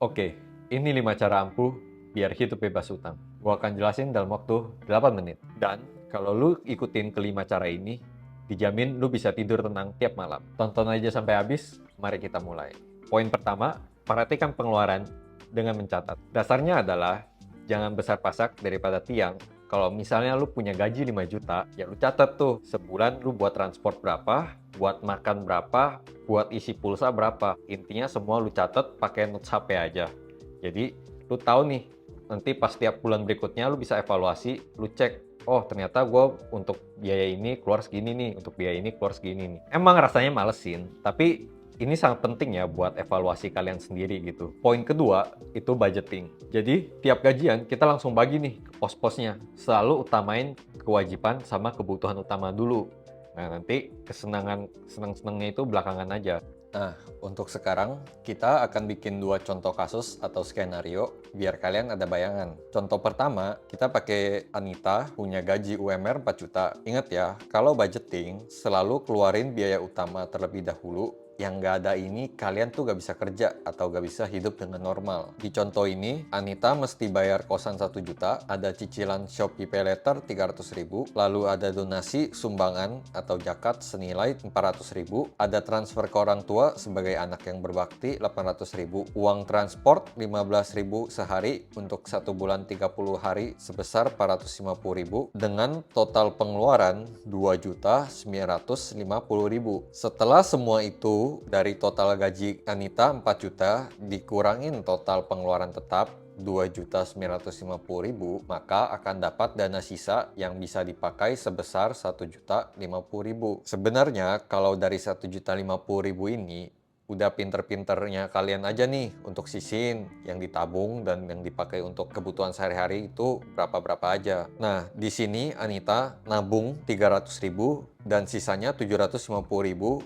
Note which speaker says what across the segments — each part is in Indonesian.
Speaker 1: Oke, ini 5 cara ampuh biar hidup bebas hutang. Gua akan jelasin dalam waktu 8 menit. Dan kalau lu ikutin kelima cara ini, dijamin lu bisa tidur tenang tiap malam. Tonton aja sampai habis, mari kita mulai. Poin pertama, perhatikan pengeluaran dengan mencatat. Dasarnya adalah jangan besar pasak daripada tiang. Kalau misalnya lu punya gaji 5 juta, ya lu catat tuh sebulan lu buat transport berapa, buat makan berapa, buat isi pulsa berapa. Intinya semua lu catat pakai notes HP aja. Jadi lu tahu nih, nanti pas tiap bulan berikutnya lu bisa evaluasi, lu cek, oh ternyata gue untuk biaya ini keluar segini nih, untuk biaya ini keluar segini nih. Emang rasanya malesin, tapi ini sangat penting ya buat evaluasi kalian sendiri gitu. Poin kedua itu budgeting. Jadi tiap gajian kita langsung bagi nih ke pos-posnya. Selalu utamain kewajiban sama kebutuhan utama dulu. Nah nanti kesenangan seneng-senengnya itu belakangan aja. Nah, untuk sekarang kita akan bikin 2 contoh kasus atau skenario biar kalian ada bayangan. Contoh pertama, kita pakai Anita punya gaji UMR 4 juta. Ingat ya, kalau budgeting selalu keluarin biaya utama terlebih dahulu. Yang nggak ada ini, kalian tuh nggak bisa kerja atau nggak bisa hidup dengan normal. Di contoh ini, Anita mesti bayar kosan 1 juta, ada cicilan Shopee Paylater 300.000, lalu ada donasi sumbangan atau zakat senilai 400.000, ada transfer ke orang tua sebagai anak yang berbakti 800.000, uang transport 15.000 sehari untuk 1 bulan 30 hari sebesar 450.000, dengan total pengeluaran 2.950.000. Setelah semua itu, dari total gaji Anita 4 juta dikurangin total pengeluaran tetap 2.950.000, maka akan dapat dana sisa yang bisa dipakai sebesar 1.050.000. Sebenarnya kalau dari 1.050.000 ini udah pinter-pinternya kalian aja nih untuk sisihin yang ditabung dan yang dipakai untuk kebutuhan sehari-hari itu berapa-berapa aja. Nah, di sini Anita nabung 300.000 dan sisanya 750.000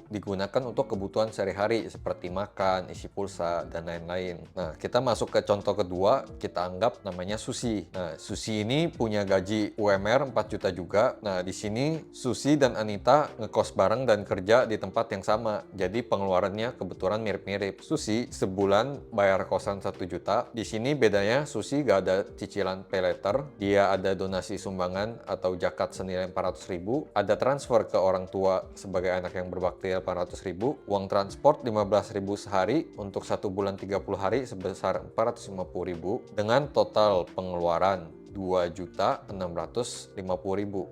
Speaker 1: digunakan untuk kebutuhan sehari-hari seperti makan, isi pulsa, dan lain-lain. Nah, kita masuk ke contoh kedua, kita anggap namanya Susi. Nah, Susi ini punya gaji UMR 4 juta juga. Nah, di sini Susi dan Anita ngekos bareng dan kerja di tempat yang sama. Jadi pengeluarannya kebetulan mirip-mirip. Susi sebulan bayar kosan 1 juta. Di sini bedanya Susi gak ada cicilan paylater, dia ada donasi sumbangan atau zakat senilai 400.000, ada transfer ke orang tua sebagai anak yang berbakti 800.000, uang transport 15.000 sehari untuk 1 bulan 30 hari sebesar 450.000, dengan total pengeluaran 2.650.000.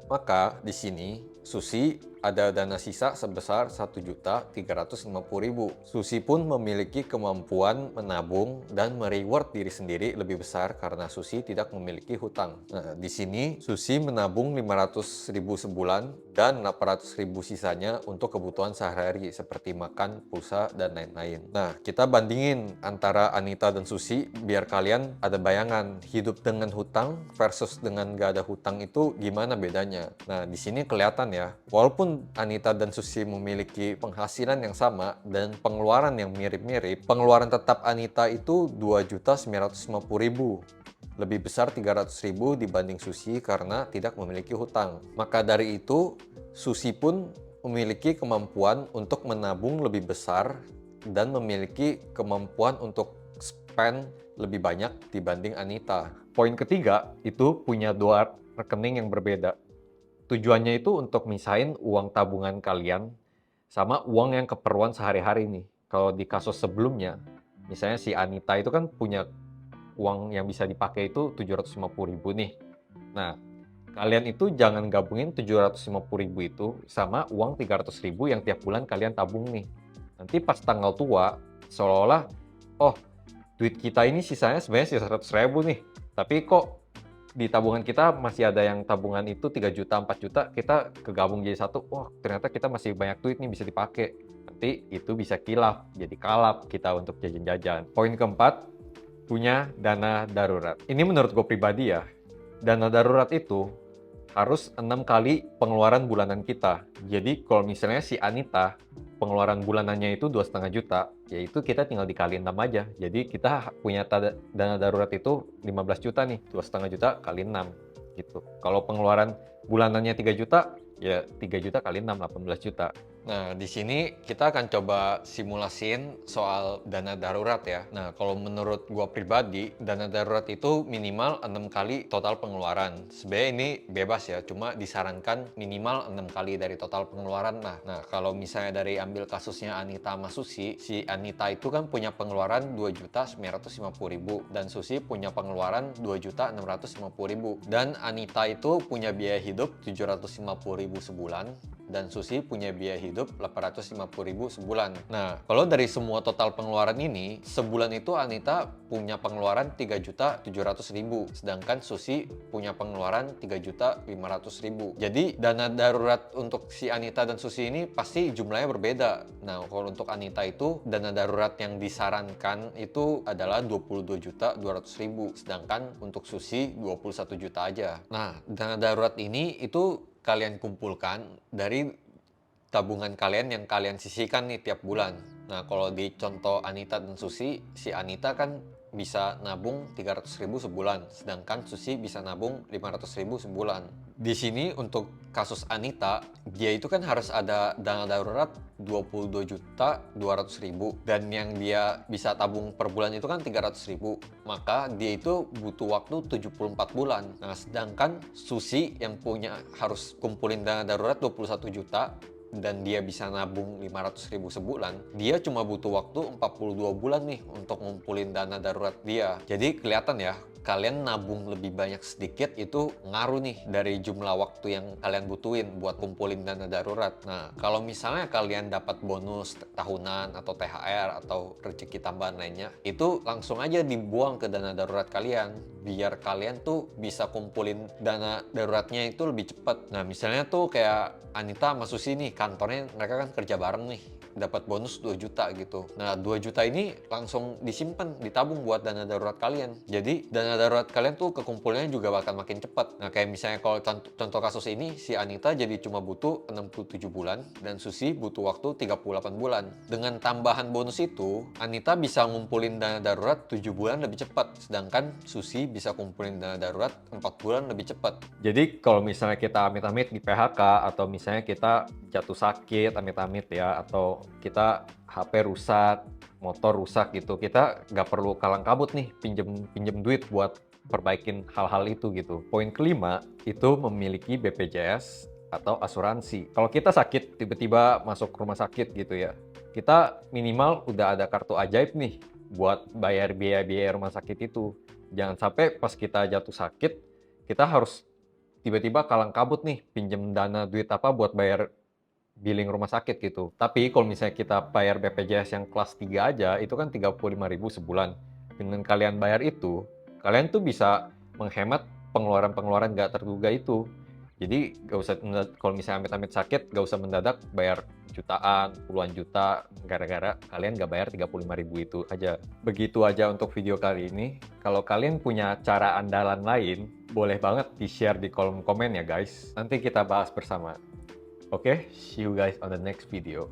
Speaker 1: Maka di sini Susi ada dana sisa sebesar 1.350.000. Susi pun memiliki kemampuan menabung dan mereward diri sendiri lebih besar karena Susi tidak memiliki hutang. Nah, di sini Susi menabung 500.000 sebulan dan 800.000 sisanya untuk kebutuhan sehari-hari seperti makan, pulsa, dan lain-lain. Nah, kita bandingin antara Anita dan Susi biar kalian ada bayangan hidup dengan hutang versus dengan gak ada hutang itu gimana bedanya. Nah, di sini kelihatan ya, walaupun Anita dan Susi memiliki penghasilan yang sama dan pengeluaran yang mirip-mirip, pengeluaran tetap Anita itu 2.950.000. Lebih besar 300.000 dibanding Susi karena tidak memiliki hutang. Maka dari itu, Susi pun memiliki kemampuan untuk menabung lebih besar dan memiliki kemampuan untuk spend lebih banyak dibanding Anita. Poin ketiga itu punya 2 rekening yang berbeda. Tujuannya itu untuk misahin uang tabungan kalian sama uang yang keperluan sehari-hari nih. Kalau di kasus sebelumnya, misalnya si Anita itu kan punya uang yang bisa dipakai itu 750.000 nih. Nah, kalian itu jangan gabungin 750.000 itu sama uang 300.000 yang tiap bulan kalian tabung nih. Nanti pas tanggal tua, seolah-olah, oh duit kita ini sisanya sebenarnya sisa 100.000 nih. Tapi kok di tabungan kita masih ada yang tabungan itu 3 juta, 4 juta, kita kegabung jadi satu, wah ternyata kita masih banyak duit nih bisa dipakai. Nanti itu bisa kilaf, jadi kalap kita untuk jajan-jajan. Poin keempat, punya dana darurat. Ini menurut gue pribadi ya, dana darurat itu harus 6 kali pengeluaran bulanan kita. Jadi kalau misalnya si Anita pengeluaran bulanannya itu 2,5 juta, yaitu kita tinggal dikali 6 aja. Jadi kita punya dana darurat itu 15 juta nih, 2,5 juta kali 6 gitu. Kalau pengeluaran bulanannya 3 juta, ya 3 juta kali 6, 18 juta. Nah, di sini kita akan coba simulasiin soal dana darurat ya. Nah, kalau menurut gua pribadi, dana darurat itu minimal 6 kali total pengeluaran. Sebenarnya ini bebas ya, cuma disarankan minimal 6 kali dari total pengeluaran. Nah, kalau misalnya dari ambil kasusnya Anita sama Susi, si Anita itu kan punya pengeluaran 2.950.000 dan Susi punya pengeluaran 2.650.000. Dan Anita itu punya biaya hidup 750.000 sebulan dan Susi punya biaya hidup 850.000 sebulan. Nah, kalau dari semua total pengeluaran ini, sebulan itu Anita punya pengeluaran 3.700.000, sedangkan Susi punya pengeluaran 3.500.000. Jadi dana darurat untuk si Anita dan Susi ini pasti jumlahnya berbeda. Nah, kalau untuk Anita itu dana darurat yang disarankan itu adalah 22.200.000, sedangkan untuk Susi 21 juta aja. Nah, dana darurat ini itu kalian kumpulkan dari tabungan kalian yang kalian sisihkan nih tiap bulan. Nah, kalau di contoh Anita dan Susi, si Anita kan bisa nabung 300.000 sebulan, sedangkan Susi bisa nabung 500.000 sebulan. Di sini untuk kasus Anita, dia itu kan harus ada dana darurat 22.200.000 dan yang dia bisa tabung per bulan itu kan 300.000. Maka dia itu butuh waktu 74 bulan. Nah, sedangkan Susi yang punya harus kumpulin dana darurat 21 juta dan dia bisa nabung 500.000 sebulan, dia cuma butuh waktu 42 bulan nih untuk ngumpulin dana darurat dia. Jadi kelihatan ya, kalian nabung lebih banyak sedikit itu ngaruh nih dari jumlah waktu yang kalian butuhin buat kumpulin dana darurat. Nah, kalau misalnya kalian dapat bonus tahunan atau THR atau rezeki tambahan lainnya, itu langsung aja dibuang ke dana darurat kalian biar kalian tuh bisa kumpulin dana daruratnya itu lebih cepat. Nah, misalnya tuh kayak Anita sama Susi nih, kantornya mereka kan kerja bareng nih, dapat bonus 2 juta gitu. Nah, 2 juta ini langsung disimpan, ditabung buat dana darurat kalian. Jadi, dana darurat kalian tuh kekumpulnya juga bakal makin cepat. Nah, kayak misalnya kalau contoh kasus ini, si Anita jadi cuma butuh 67 bulan dan Susi butuh waktu 38 bulan. Dengan tambahan bonus itu, Anita bisa ngumpulin dana darurat 7 bulan lebih cepat, sedangkan Susi bisa kumpulin dana darurat 4 bulan lebih cepat. Jadi, kalau misalnya kita amit-amit di PHK atau misalnya kita jatuh sakit, amit-amit ya, atau kita HP rusak, motor rusak gitu, kita nggak perlu kalang kabut nih pinjem duit buat perbaikin hal-hal itu gitu. Poin kelima itu memiliki BPJS atau asuransi. Kalau kita sakit tiba-tiba masuk rumah sakit gitu ya, kita minimal udah ada kartu ajaib nih buat bayar biaya-biaya rumah sakit itu. Jangan sampai pas kita jatuh sakit, kita harus tiba-tiba kalang kabut nih pinjem dana duit apa buat bayar billing rumah sakit gitu. Tapi kalau misalnya kita bayar BPJS yang kelas 3 aja, itu kan 35.000 sebulan. Dengan kalian bayar itu, kalian tuh bisa menghemat pengeluaran-pengeluaran nggak terduga itu. Jadi nggak usah, kalau misalnya amit-amit sakit, nggak usah mendadak bayar jutaan, puluhan juta, gara-gara kalian nggak bayar 35.000 itu aja. Begitu aja untuk video kali ini. Kalau kalian punya cara andalan lain, boleh banget di-share di kolom komen ya guys. Nanti kita bahas bersama. Okay, see you guys on the next video.